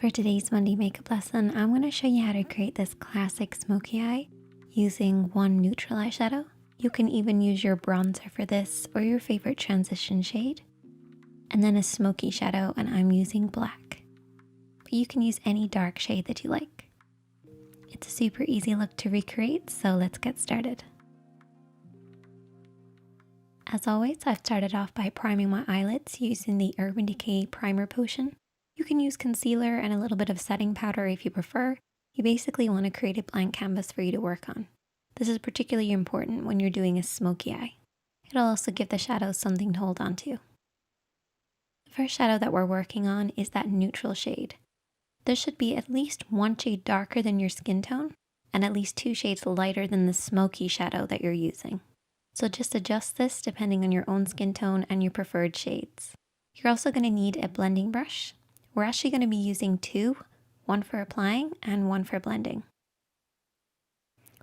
For today's Monday makeup lesson, I'm going to show you how to create this classic smoky eye using one neutral eyeshadow. You can even use your bronzer for this or your favorite transition shade. And then a smoky shadow, and I'm using black. But you can use any dark shade that you like. It's a super easy look to recreate, so let's get started. As always, I've started off by priming my eyelids using the Urban Decay Primer Potion. You can use concealer and a little bit of setting powder if you prefer. You basically want to create a blank canvas for you to work on. This is particularly important when you're doing a smoky eye. It'll also give the shadows something to hold on to. The first shadow that we're working on is that neutral shade. This should be at least one shade darker than your skin tone and at least 2 shades lighter than the smoky shadow that you're using. So just adjust this depending on your own skin tone and your preferred shades. You're also going to need a blending brush. We're actually going to be using 2, one for applying and one for blending.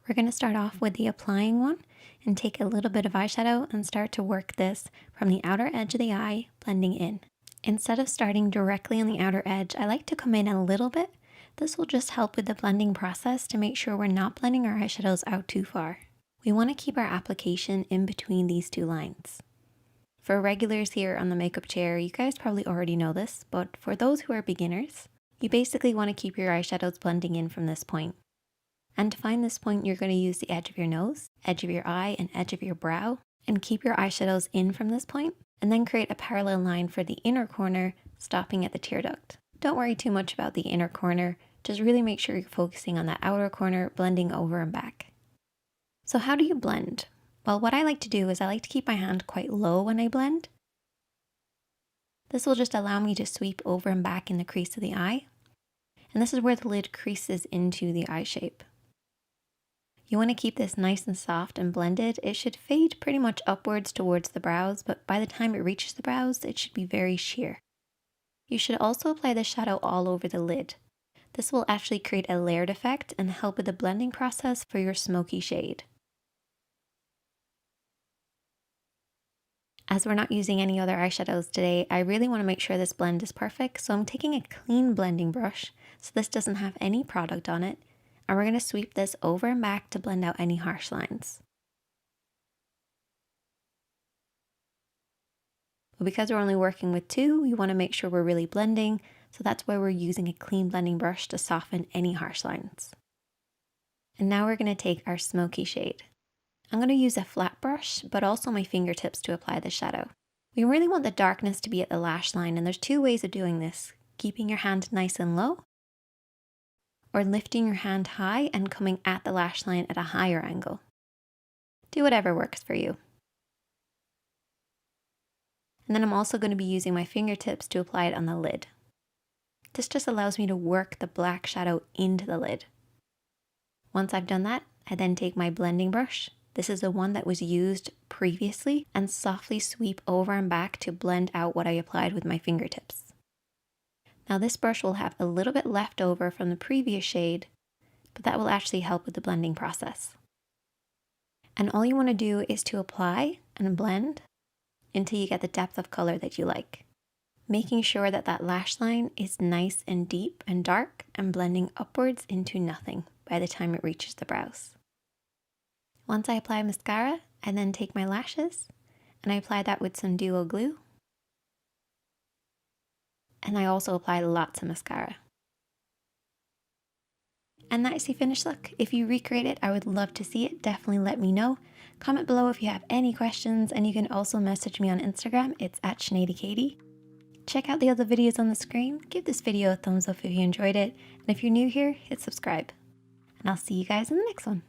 We're going to start off with the applying one and take a little bit of eyeshadow and start to work this from the outer edge of the eye, blending in. Instead of starting directly on the outer edge, I like to come in a little bit. This will just help with the blending process to make sure we're not blending our eyeshadows out too far. We want to keep our application in between these 2 lines. For regulars here on the makeup chair, you guys probably already know this, but for those who are beginners, you basically want to keep your eyeshadows blending in from this point. And to find this point, you're going to use the edge of your nose, edge of your eye, and edge of your brow, and keep your eyeshadows in from this point, and then create a parallel line for the inner corner, stopping at the tear duct. Don't worry too much about the inner corner, just really make sure you're focusing on that outer corner, blending over and back. So how do you blend? Well, what I like to do is I like to keep my hand quite low when I blend. This will just allow me to sweep over and back in the crease of the eye. And this is where the lid creases into the eye shape. You want to keep this nice and soft and blended. It should fade pretty much upwards towards the brows, but by the time it reaches the brows, it should be very sheer. You should also apply the shadow all over the lid. This will actually create a layered effect and help with the blending process for your smoky shade. As we're not using any other eyeshadows today, I really want to make sure this blend is perfect, so I'm taking a clean blending brush, so this doesn't have any product on it, and we're going to sweep this over and back to blend out any harsh lines. But because we're only working with 2, we want to make sure we're really blending, so that's why we're using a clean blending brush to soften any harsh lines. And now we're going to take our smoky shade. I'm going to use a flat brush, but also my fingertips to apply the shadow. We really want the darkness to be at the lash line, and there's 2 ways of doing this. Keeping your hand nice and low, or lifting your hand high and coming at the lash line at a higher angle. Do whatever works for you. And then I'm also going to be using my fingertips to apply it on the lid. This just allows me to work the black shadow into the lid. Once I've done that, I then take my blending brush. This is the one that was used previously, and softly sweep over and back to blend out what I applied with my fingertips. Now this brush will have a little bit left over from the previous shade, but that will actually help with the blending process. And all you want to do is to apply and blend until you get the depth of color that you like, making sure that that lash line is nice and deep and dark and blending upwards into nothing by the time it reaches the brows. Once I apply mascara, I then take my lashes and I apply that with some duo glue. And I also apply lots of mascara. And that's the finished look. If you recreate it, I would love to see it. Definitely let me know. Comment below if you have any questions, and you can also message me on Instagram. It's @ShaneadyKatie. Check out the other videos on the screen. Give this video a thumbs up if you enjoyed it. And if you're new here, hit subscribe. And I'll see you guys in the next one.